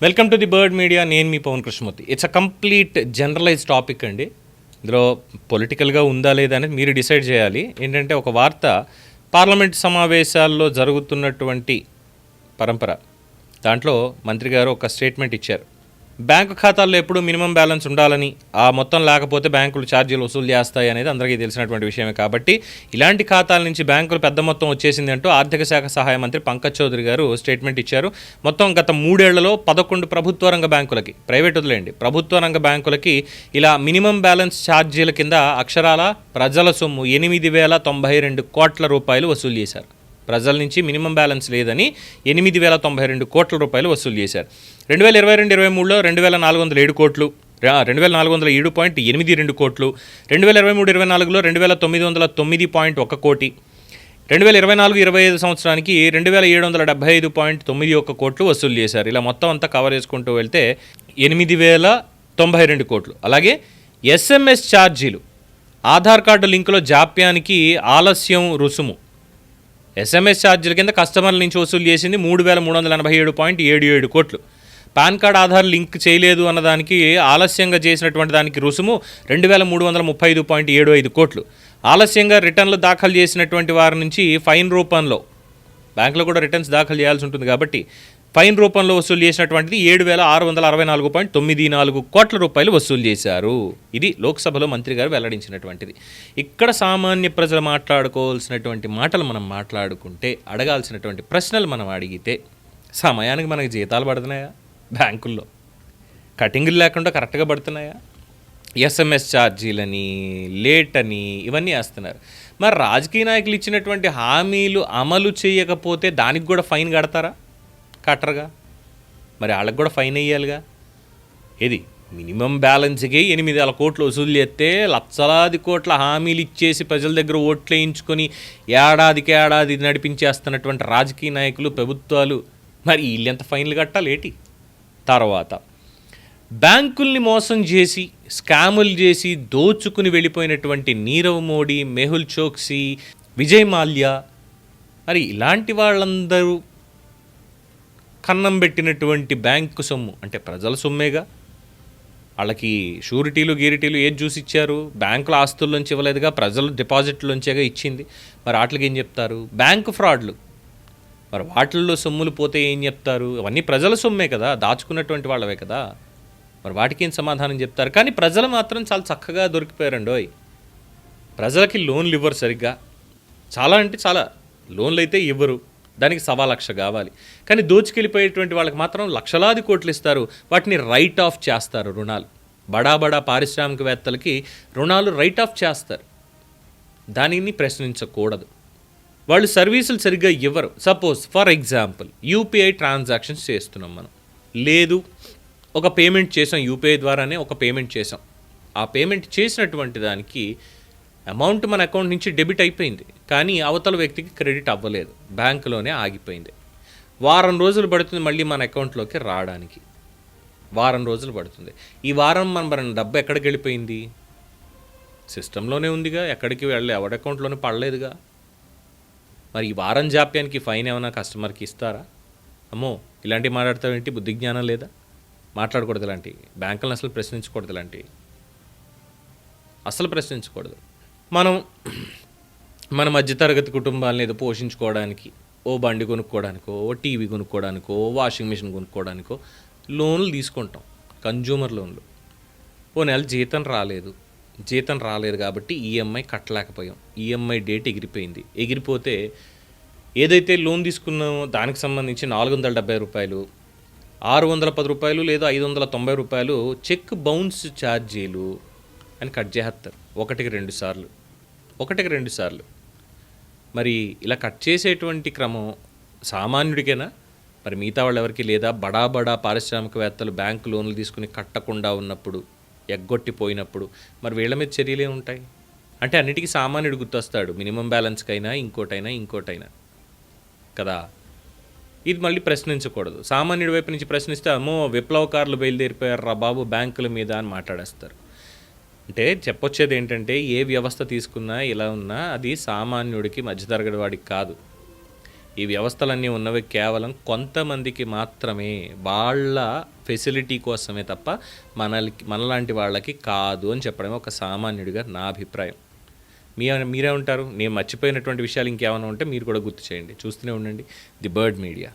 Welcome to the Bird Media. నేను మీ Pavan Krishnamurthy. It's a complete generalise topic అండి. ఇందులో పొలిటికల్గా ఉందా లేదా అనేది మీరు డిసైడ్ చేయాలి. ఏంటంటే ఒక వార్త పార్లమెంట్ సమావేశాల్లో జరుగుతున్నటువంటి పరంపర, దాంట్లో మంత్రి గారు ఒక స్టేట్మెంట్ ఇచ్చారు. బ్యాంకు ఖాతాల్లో ఎప్పుడు మినిమం బ్యాలెన్స్ ఉండాలని, ఆ మొత్తం లేకపోతే బ్యాంకులు ఛార్జీలు వసూలు చేస్తాయి అనేది అందరికీ తెలిసినటువంటి విషయమే. కాబట్టి ఇలాంటి ఖాతాల నుంచి బ్యాంకులు పెద్ద మొత్తం వచ్చేసింది అంటూ ఆర్థిక శాఖ సహాయ మంత్రి పంకజ్ చౌదరి గారు స్టేట్మెంట్ ఇచ్చారు. మొత్తం గత 3 ఏళ్లలో 11 ప్రభుత్వ రంగ బ్యాంకులకి, ప్రైవేట్ వదిలేండి, ప్రభుత్వ రంగ బ్యాంకులకి ఇలా మినిమం బ్యాలెన్స్ ఛార్జీల కింద అక్షరాల ప్రజల సొమ్ము 8,092 కోట్ల రూపాయలు వసూలు చేశారు. ప్రజల నుంచి మినిమం బ్యాలెన్స్ లేదని 8,092 కోట్ల రూపాయలు వసూలు చేశారు. 2022-23లో 2,407 కోట్లు, 2,407.82 కోట్లు, 2023-24లో 2,909.1 కోటి, 2024-25 సంవత్సరానికి 2,775.91 కోట్లు వసూలు చేశారు. ఇలా మొత్తం అంతా కవర్ చేసుకుంటూ వెళ్తే 8,092 కోట్లు. అలాగే ఎస్ఎంఎస్ ఛార్జీలు, ఆధార్ కార్డు లింకులో జాప్యానికి ఆలస్యం రుసుము, ఎస్ఎంఎస్ ఛార్జీల కింద కస్టమర్ల నుంచి వసూలు చేసింది 3,387.77 కోట్లు. పాన్ కార్డ్ ఆధార్ లింక్ చేయలేదు అన్నదానికి ఆలస్యంగా చేసినటువంటి దానికి రుసుము 2,335.75 కోట్లు. ఆలస్యంగా రిటర్న్లు దాఖలు చేసినటువంటి వారి నుంచి ఫైన్ రూపంలో, బ్యాంకులో కూడా రిటర్న్స్ దాఖలు చేయాల్సి ఉంటుంది కాబట్టి ఫైన్ రూపంలో వసూలు చేసినటువంటిది 7,664.94 కోట్ల రూపాయలు వసూలు చేశారు. ఇది లోక్సభలో మంత్రి గారు వెల్లడించినటువంటిది. ఇక్కడ సామాన్య ప్రజలు మాట్లాడుకోవాల్సినటువంటి మాటలు మనం మాట్లాడుకుంటే, అడగాల్సినటువంటి ప్రశ్నలు మనం అడిగితే, సమయానికి మనకి జీతాలు పడుతున్నాయా? బ్యాంకుల్లో కటింగ్లు లేకుండా కరెక్ట్గా పడుతున్నాయా? ఎస్ఎంఎస్ ఛార్జీలని, లేట్ అని ఇవన్నీ వేస్తున్నారు. మరి రాజకీయ నాయకులు ఇచ్చినటువంటి హామీలు అమలు చేయకపోతే దానికి కూడా ఫైన్ కడతారా? కట్టరుగా. మరి వాళ్ళకి కూడా ఫైన్ వేయాలిగా. ఏది మినిమం బ్యాలెన్స్కి 8,000 కోట్లు వసూలు చేస్తే లక్షలాది కోట్ల హామీలు ఇచ్చేసి ప్రజల దగ్గర ఓట్లు వేయించుకొని ఏడాదికి ఏడాది నడిపించేస్తున్నటువంటి రాజకీయ నాయకులు, ప్రభుత్వాలు, మరి వీళ్ళెంత ఫైన్లు కట్టాలి ఏంటి? తర్వాత బ్యాంకుల్ని మోసం చేసి, స్కాములు చేసి దోచుకుని వెళ్ళిపోయినటువంటి నీరవ్ మోడీ, మెహుల్ చోక్సీ, విజయ్ మాల్యా, మరి ఇలాంటి వాళ్ళందరూ కన్నం పెట్టినటువంటి బ్యాంకు సొమ్ము అంటే ప్రజల సొమ్మేగా. వాళ్ళకి షూరిటీలు గీరిటీలు ఏది చూసి ఇచ్చారు? బ్యాంకుల ఆస్తుల్లోంచి ఇవ్వలేదుగా, ప్రజల డిపాజిట్లోంచేగా ఇచ్చింది. మరి వాటికి ఏం చెప్తారు? బ్యాంకు ఫ్రాడ్లు. మరి వాటిల్లో సొమ్ములు పోతే ఏం చెప్తారు? అవన్నీ ప్రజల సొమ్మే కదా, దాచుకున్నటువంటి వాళ్ళవే కదా. మరి వాటికి ఏం సమాధానం చెప్తారు? కానీ ప్రజలు మాత్రం చాలా చక్కగా దొరికిపోయారండోయ్. ప్రజలకి లోన్లు ఇవ్వరు సరిగ్గా. చాలా అంటే చాలా లోన్లు అయితే ఇవ్వరు, దానికి 1,00,000 కావాలి. కానీ దోచుకెళ్ళిపోయేటువంటి వాళ్ళకి మాత్రం లక్షలాది కోట్లు ఇస్తారు. వాటిని రైట్ ఆఫ్ చేస్తారు. రుణాలు బడా పారిశ్రామికవేత్తలకి రుణాలు రైట్ ఆఫ్ చేస్తారు. దానిని ప్రశ్నించకూడదు. వాళ్ళు సర్వీసులు సరిగ్గా ఇవ్వరు. Suppose for example UPI transactions చేస్తున్నాం మనం, లేదు ఒక పేమెంట్ చేసాం, యూపీఐ ద్వారానే ఒక పేమెంట్ చేసాం. ఆ పేమెంట్ చేసినటువంటి దానికి అమౌంట్ మన అకౌంట్ నుంచి డెబిట్ అయిపోయింది, కానీ అవతల వ్యక్తికి క్రెడిట్ అవ్వలేదు, బ్యాంకులోనే ఆగిపోయింది. వారం రోజులు పడుతుంది మళ్ళీ మన అకౌంట్లోకి రావడానికి. వారం రోజులు పడుతుంది. ఈ వారం మన డబ్బు ఎక్కడికి వెళ్ళిపోయింది? సిస్టంలోనే ఉందిగా, ఎక్కడికి వెళ్ళి ఎవరి అకౌంట్లోనే పడలేదుగా. మరి ఈ వారం జాప్యానికి ఫైన్ ఏమైనా కస్టమర్కి ఇస్తారా? అమ్మో ఇలాంటివి మాట్లాడతావేంటి? బుద్ధి జ్ఞానం లేదా? మాట్లాడకూడదు ఇలాంటివి. బ్యాంకులను అసలు ప్రశ్నించకూడదు, ఇలాంటివి అసలు ప్రశ్నించకూడదు. మన మధ్యతరగతి కుటుంబాలను ఏదో పోషించుకోవడానికి, ఓ బండి కొనుక్కోవడానికో, ఓ టీవీ కొనుక్కోవడానికో, వాషింగ్ మిషన్ కొనుక్కోవడానికో లోన్లు తీసుకుంటాం, కన్జ్యూమర్ లోన్లు. ఓ నెల జీతం రాలేదు కాబట్టి ఈఎంఐ కట్టలేకపోయాం, ఈఎంఐ డేట్ ఎగిరిపోతే ఏదైతే లోన్ తీసుకున్నామో దానికి సంబంధించి 470 రూపాయలు, 610 రూపాయలు లేదా 590 రూపాయలు చెక్ బౌన్స్ ఛార్జీలు అని కట్ చేస్తారు. ఒకటికి రెండు సార్లు. మరి ఇలా కట్ చేసేటువంటి క్రమం సామాన్యుడికేనా? మరి మిగతా వాళ్ళు ఎవరికి లేదా? బడా పారిశ్రామికవేత్తలు బ్యాంకు లోన్లు తీసుకుని కట్టకుండా ఉన్నప్పుడు, ఎగ్గొట్టిపోయినప్పుడు మరి వీళ్ళ మీద చర్యలే ఉంటాయి. అంటే అన్నిటికీ సామాన్యుడు గుర్తొస్తాడు, మినిమం బ్యాలెన్స్కైనా ఇంకోటైనా కదా. ఇది మళ్ళీ ప్రశ్నించకూడదు. సామాన్యుడి వైపు నుంచి ప్రశ్నిస్తే అమ్మో విప్లవకారులు బయలుదేరిపోయారు రా బాబు బ్యాంకుల మీద అని మాట్లాడేస్తారు. అంటే చెప్పొచ్చేది ఏంటంటే, ఏ వ్యవస్థ తీసుకున్నా ఇలా ఉన్నా అది సామాన్యుడికి, మధ్యతరగతి వాడికి కాదు. ఈ వ్యవస్థలన్నీ ఉన్నవి కేవలం కొంతమందికి మాత్రమే, వాళ్ళ ఫెసిలిటీ కోసమే తప్ప మనలాంటి వాళ్ళకి కాదు అని చెప్పడమే ఒక సామాన్యుడిగా నా అభిప్రాయం. మీరే ఉంటారు? నేను మర్చిపోయినటువంటి విషయాలు ఇంకేమైనా ఉంటే మీరు కూడా గుర్తు చేయండి. చూస్తూనే ఉండండి ది బర్డ్ మీడియా.